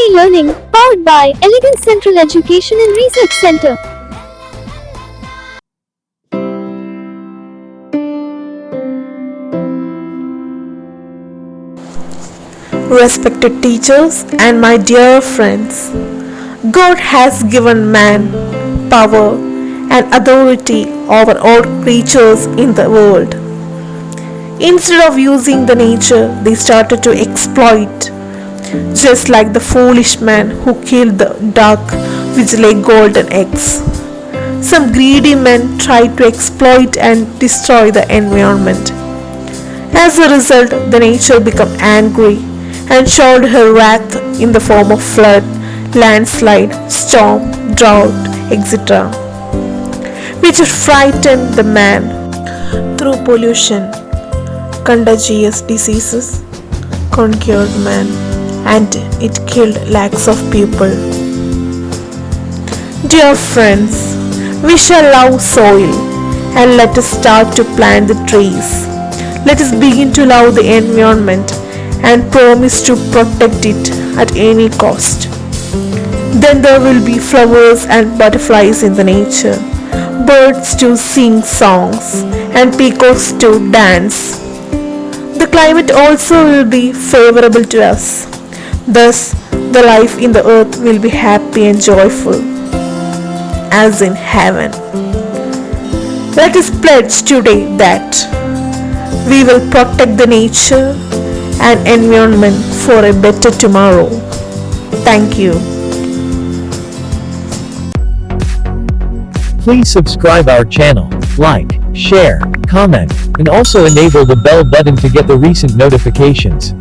Learning, powered by Elegant Central Education and Research Center. Respected teachers and my dear friends, God has given man power and authority over all creatures in the world. Instead of using the nature, they started to exploit, just like the foolish man who killed the duck which laid golden eggs. Some greedy men tried to exploit and destroy the environment. As a result, the nature became angry and showed her wrath in the form of flood, landslide, storm, drought, etc., which frightened the man. Through pollution, contagious diseases conquered man, and it killed lakhs of people. Dear friends, we shall love soil and let us start to plant the trees. Let us begin to love the environment and promise to protect it at any cost. Then there will be flowers and butterflies in the nature, birds to sing songs, and peacocks to dance. The climate also will be favorable to us. Thus, the life in the earth will be happy and joyful, as in heaven. Let us pledge today that we will protect the nature and environment for a better tomorrow. Thank you. Please subscribe our channel, like, share, comment, and also enable the bell button to get the recent notifications.